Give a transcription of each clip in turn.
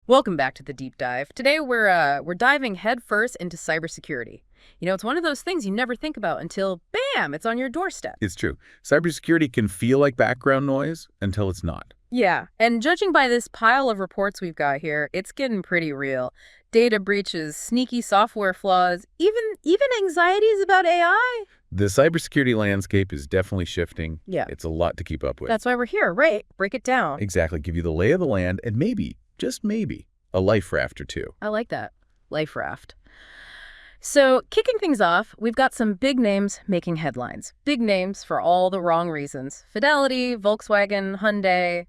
Welcome back to the deep dive. Today we're diving headfirst into cybersecurity. It's one of those things you never think about until bam, it's on your doorstep. It's true. Cybersecurity can feel like background noise until it's not. Yeah, and judging by this pile of reports we've got here, it's getting pretty real. Data breaches, sneaky software flaws, even anxieties about AI. The cybersecurity landscape is definitely shifting. Yeah. It's a lot to keep up with. That's why we're here, right? Break it down. Exactly. Give you the lay of the land and maybe, just maybe, a life raft or two. I like that. Life raft. So, kicking things off, we've got some big names making headlines. Big names for all the wrong reasons. Fidelity, Volkswagen, Hyundai,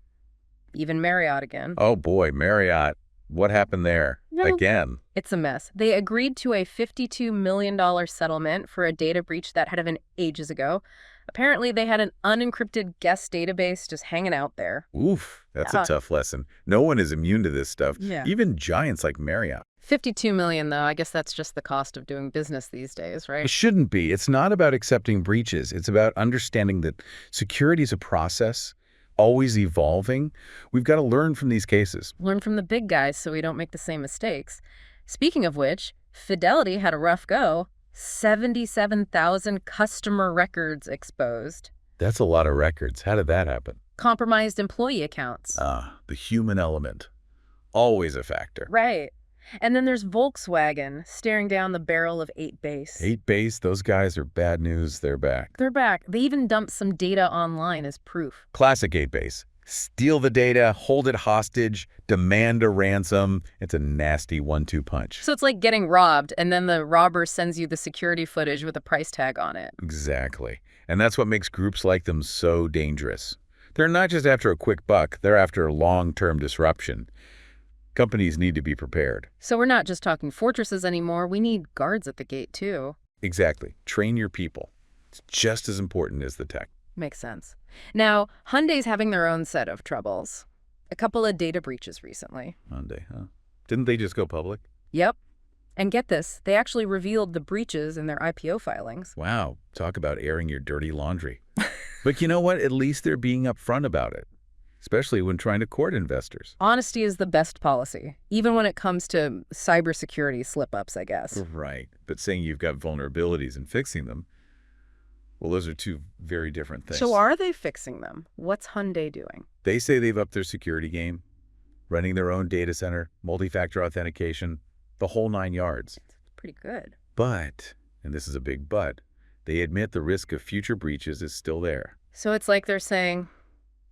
even Marriott again. Oh boy, Marriott. What happened there? Again. It's a mess. They agreed to a $52 million settlement for a data breach that had happened ages ago. Apparently, they had an unencrypted guest database just hanging out there. Oof, that's a tough lesson. No one is immune to this stuff, even giants like Marriott. $52 million, though. I guess that's just the cost of doing business these days, right? It shouldn't be. It's not about accepting breaches. It's about understanding that security is a process, always evolving. We've got to learn from these cases. Learn from the big guys so we don't make the same mistakes. Speaking of which, Fidelity had a rough go. 77,000 customer records exposed. That's a lot of records. How did that happen? Compromised employee accounts. The human element. Always a factor. Right. And then there's Volkswagen staring down the barrel of 8base. 8base, those guys are bad news. They're back. They're back. They even dumped some data online as proof. Classic 8base. Steal the data, hold it hostage, demand a ransom. It's a nasty 1-2 punch. So it's like getting robbed, and then the robber sends you the security footage with a price tag on it. Exactly. And that's what makes groups like them so dangerous. They're not just after a quick buck, they're after long-term disruption. Companies need to be prepared. So we're not just talking fortresses anymore. We need guards at the gate, too. Exactly. Train your people. It's just as important as the tech. Makes sense. Now, Hyundai's having their own set of troubles. A couple of data breaches recently. Hyundai, huh? Didn't they just go public? Yep. And get this, they actually revealed the breaches in their IPO filings. Wow. Talk about airing your dirty laundry. But you know what? At least they're being upfront about it, especially when trying to court investors. Honesty is the best policy, even when it comes to cybersecurity slip-ups, I guess. Right. But saying you've got vulnerabilities and fixing them, well, those are two very different things. So are they fixing them? What's Hyundai doing? They say they've upped their security game, running their own data center, multi-factor authentication, the whole 9 yards. It's pretty good. But, and this is a big but, they admit the risk of future breaches is still there. So it's like they're saying,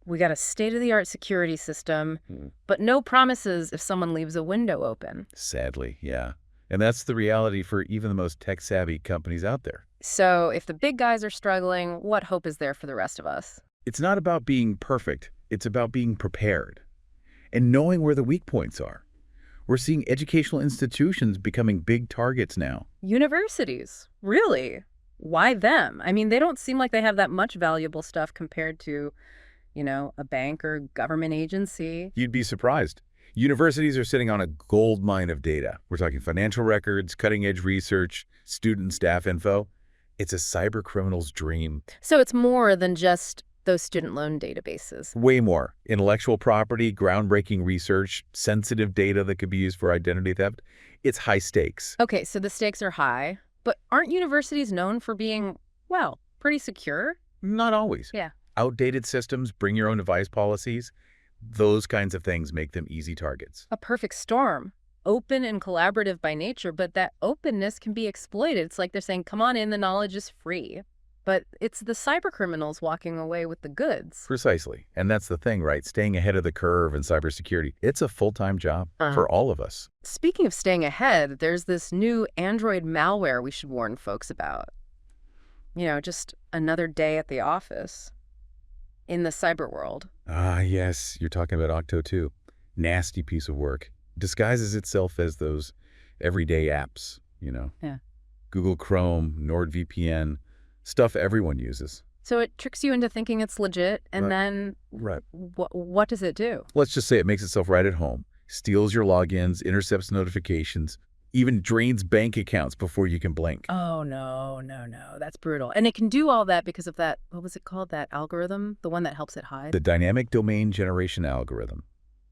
we got a state-of-the-art security system, but no promises if someone leaves a window open. Sadly, yeah. And that's the reality for even the most tech-savvy companies out there. So if the big guys are struggling, what hope is there for the rest of us? It's not about being perfect. It's about being prepared and knowing where the weak points are. We're seeing educational institutions becoming big targets now. Universities? Really? Why them? I mean, they don't seem like they have that much valuable stuff compared to, a bank or government agency. You'd be surprised. Universities are sitting on a gold mine of data. We're talking financial records, cutting-edge research, student staff info. It's a cyber criminal's dream. So it's more than just those student loan databases. Way more. Intellectual property, groundbreaking research, sensitive data that could be used for identity theft. It's high stakes. Okay, so the stakes are high, but aren't universities known for being, well, pretty secure? Not always. Yeah. Outdated systems, bring your own device policies, those kinds of things make them easy targets. A perfect storm. Open and collaborative by nature, but that openness can be exploited. It's like they're saying, come on in, the knowledge is free. But it's the cyber criminals walking away with the goods. Precisely. And that's the thing, right? Staying ahead of the curve in cybersecurity. It's a full-time job for all of us. Speaking of staying ahead, there's this new Android malware we should warn folks about. Just another day at the office in the cyber world. Ah, yes. You're talking about Octo 2. Nasty piece of work. Disguises itself as those everyday apps, Yeah. Google Chrome, NordVPN, stuff everyone uses. So it tricks you into thinking it's legit, and then what does it do? Let's just say it makes itself right at home, steals your logins, intercepts notifications, even drains bank accounts before you can blink. Oh, no. That's brutal. And it can do all that because of that, what was it called, that algorithm? The one that helps it hide? The Dynamic Domain Generation Algorithm,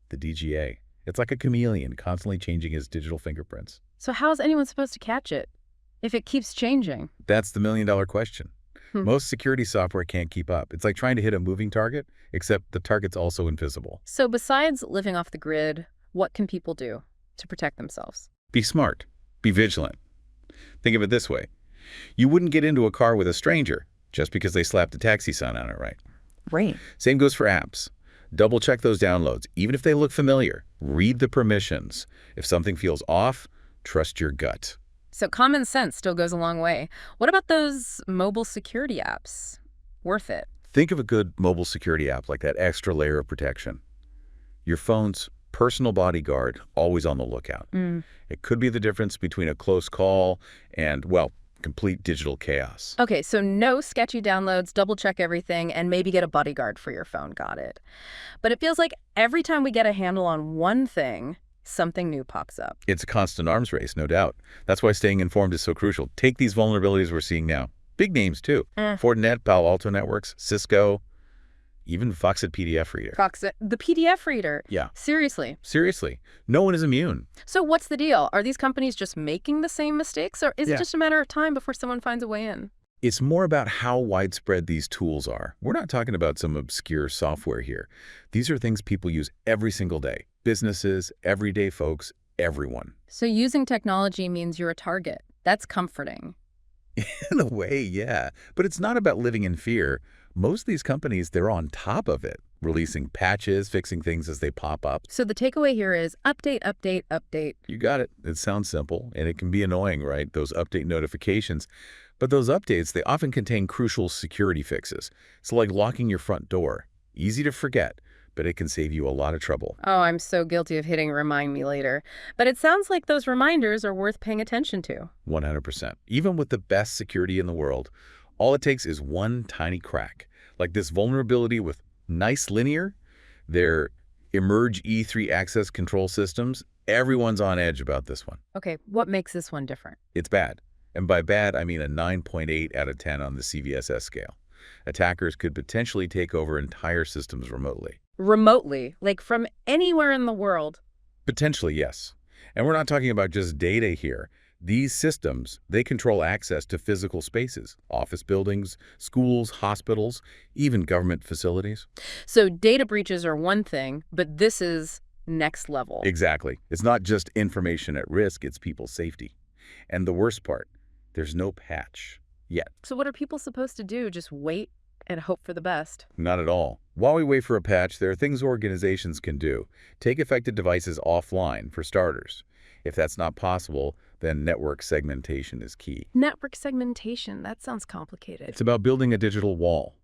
the DGA. It's like a chameleon constantly changing his digital fingerprints. So how is anyone supposed to catch it if it keeps changing? That's the million-dollar question. Hmm. Most security software can't keep up. It's like trying to hit a moving target, except the target's also invisible. So besides living off the grid, what can people do to protect themselves? Be smart. Be vigilant. Think of it this way. You wouldn't get into a car with a stranger just because they slapped a taxi sign on it, right? Right. Same goes for apps. Double-check those downloads, even if they look familiar. Read the permissions. If something feels off, trust your gut. So common sense still goes a long way. What about those mobile security apps? Worth it? Think of a good mobile security app like that extra layer of protection. Your phone's personal bodyguard, always on the lookout. It could be the difference between a close call and, well, complete digital chaos. Okay, so no sketchy downloads, double check everything, and maybe get a bodyguard for your phone. Got it. But it feels like every time we get a handle on one thing, something new pops up. It's a constant arms race, no doubt. That's why staying informed is so crucial. Take these vulnerabilities we're seeing now. Big names, too. Fortinet, Palo Alto Networks, Cisco, even Foxit PDF reader. The PDF reader? Yeah. Seriously? Seriously. No one is immune. So what's the deal? Are these companies just making the same mistakes, or is it just a matter of time before someone finds a way in? It's more about how widespread these tools are. We're not talking about some obscure software here. These are things people use every single day. Businesses, everyday folks, everyone. So using technology means you're a target. That's comforting. In a way, yeah. But it's not about living in fear. Most of these companies, they're on top of it, releasing patches, fixing things as they pop up. So the takeaway here is update, update, update. You got it. It sounds simple, and it can be annoying, right? Those update notifications. But those updates, they often contain crucial security fixes. It's like locking your front door. Easy to forget, but it can save you a lot of trouble. Oh, I'm so guilty of hitting remind me later. But it sounds like those reminders are worth paying attention to. 100%. Even with the best security in the world, all it takes is one tiny crack. Like this vulnerability with nice linear, their emerge E3 access control systems, everyone's on edge about this one. Okay, what makes this one different? It's bad. And by bad, I mean a 9.8 out of 10 on the CVSS scale. Attackers could potentially take over entire systems remotely. Remotely? Like from anywhere in the world? Potentially, yes. And we're not talking about just data here. These systems, they control access to physical spaces, office buildings, schools, hospitals, even government facilities. So data breaches are one thing, but this is next level. Exactly. It's not just information at risk, it's people's safety. And the worst part, there's no patch yet. So what are people supposed to do? Just wait and hope for the best? Not at all. While we wait for a patch, there are things organizations can do. Take affected devices offline, for starters. If that's not possible, then network segmentation is key. Network segmentation, that sounds complicated. It's about building a digital wall,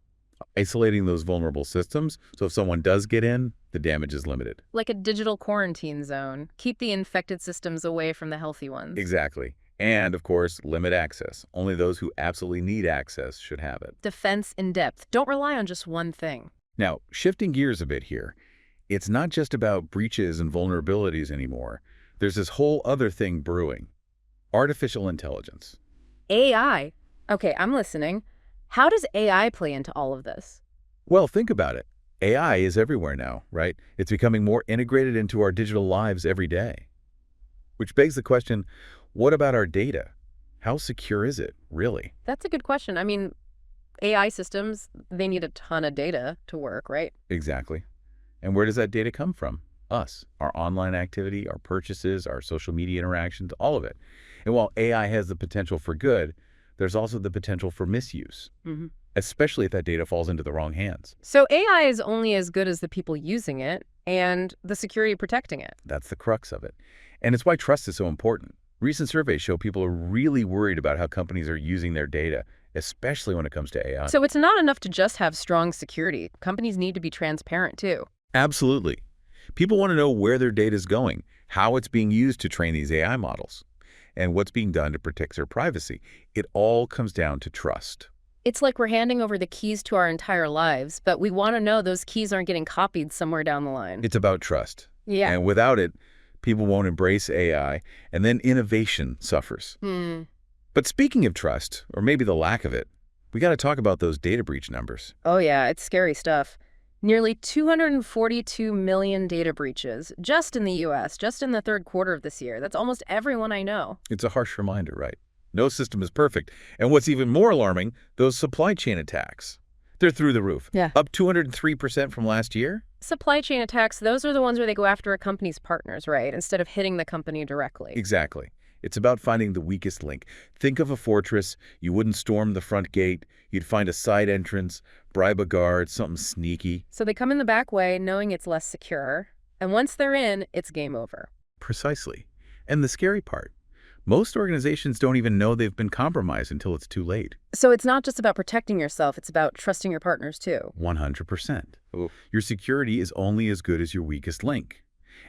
isolating those vulnerable systems, so if someone does get in, the damage is limited. Like a digital quarantine zone. Keep the infected systems away from the healthy ones. Exactly. And, of course, limit access. Only those who absolutely need access should have it. Defense in depth. Don't rely on just one thing. Now, shifting gears a bit here, it's not just about breaches and vulnerabilities anymore. There's this whole other thing brewing. Artificial intelligence. AI. Okay, I'm listening. How does AI play into all of this? Well, think about it. AI is everywhere now, right? It's becoming more integrated into our digital lives every day. Which begs the question, what about our data? How secure is it, really? That's a good question. I mean, AI systems, they need a ton of data to work, right? Exactly. And where does that data come from? Us, our online activity, our purchases, our social media interactions, all of it. And while AI has the potential for good, there's also the potential for misuse, especially if that data falls into the wrong hands. So AI is only as good as the people using it and the security protecting it. That's the crux of it. And it's why trust is so important. Recent surveys show people are really worried about how companies are using their data, especially when it comes to AI. So it's not enough to just have strong security. Companies need to be transparent, too. Absolutely. People want to know where their data is going, how it's being used to train these AI models, and what's being done to protect their privacy. It all comes down to trust. It's like we're handing over the keys to our entire lives, but we want to know those keys aren't getting copied somewhere down the line. It's about trust. Yeah. And without it, people won't embrace AI, and then innovation suffers. But speaking of trust, or maybe the lack of it, we got to talk about those data breach numbers. Oh, yeah, it's scary stuff. Nearly 242 million data breaches just in the U.S., just in the third quarter of this year. That's almost everyone I know. It's a harsh reminder, right? No system is perfect. And what's even more alarming, those supply chain attacks. They're through the roof. Yeah. Up 203% from last year? Supply chain attacks, those are the ones where they go after a company's partners, right? Instead of hitting the company directly. Exactly. It's about finding the weakest link. Think of a fortress. You wouldn't storm the front gate. You'd find a side entrance, bribe a guard, something sneaky. So they come in the back way, knowing it's less secure. And once they're in, it's game over. Precisely. And the scary part, most organizations don't even know they've been compromised until it's too late. So it's not just about protecting yourself, it's about trusting your partners too. 100%. Ooh. Your security is only as good as your weakest link.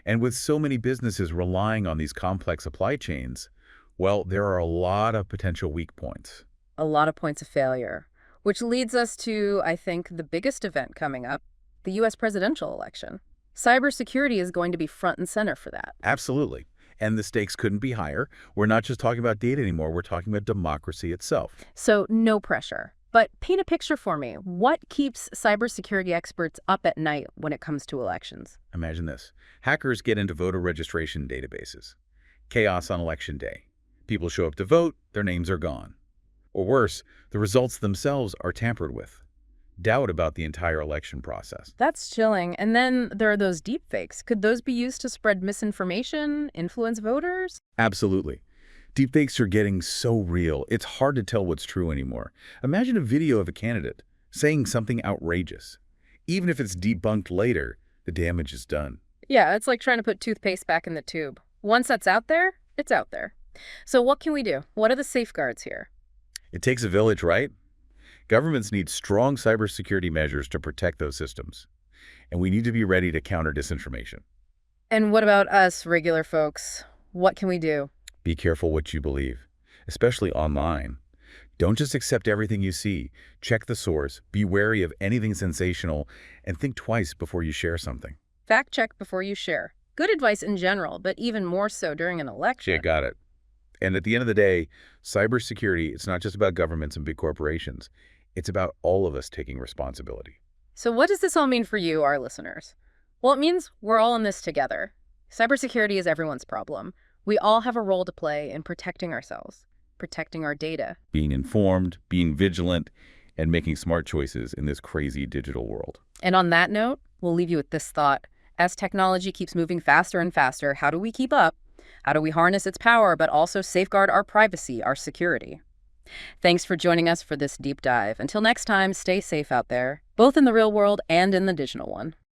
And with so many businesses relying on these complex supply chains, well, there are a lot of potential weak points. A lot of points of failure. Which leads us to, I think, the biggest event coming up, the U.S. presidential election. Cybersecurity is going to be front and center for that. Absolutely. And the stakes couldn't be higher. We're not just talking about data anymore. We're talking about democracy itself. So no pressure. But paint a picture for me. What keeps cybersecurity experts up at night when it comes to elections? Imagine this. Hackers get into voter registration databases. Chaos on election day. People show up to vote, their names are gone. Or worse, the results themselves are tampered with. Doubt about the entire election process. That's chilling. And then there are those deepfakes. Could those be used to spread misinformation, influence voters? Absolutely. Deepfakes are getting so real, it's hard to tell what's true anymore. Imagine a video of a candidate saying something outrageous. Even if it's debunked later, the damage is done. Yeah, it's like trying to put toothpaste back in the tube. Once that's out there, it's out there. So what can we do? What are the safeguards here? It takes a village, right? Governments need strong cybersecurity measures to protect those systems. And we need to be ready to counter disinformation. And what about us, regular folks? What can we do? Be careful what you believe, especially online. Don't just accept everything you see. Check the source, be wary of anything sensational, and think twice before you share something. Fact check before you share. Good advice in general, but even more so during an election. Yeah, got it. And at the end of the day, cybersecurity, it's not just about governments and big corporations. It's about all of us taking responsibility. So what does this all mean for you, our listeners? Well, it means we're all in this together. Cybersecurity is everyone's problem. We all have a role to play in protecting ourselves, protecting our data. Being informed, being vigilant, and making smart choices in this crazy digital world. And on that note, we'll leave you with this thought. As technology keeps moving faster and faster, how do we keep up? How do we harness its power, but also safeguard our privacy, our security? Thanks for joining us for this deep dive. Until next time, stay safe out there, both in the real world and in the digital one.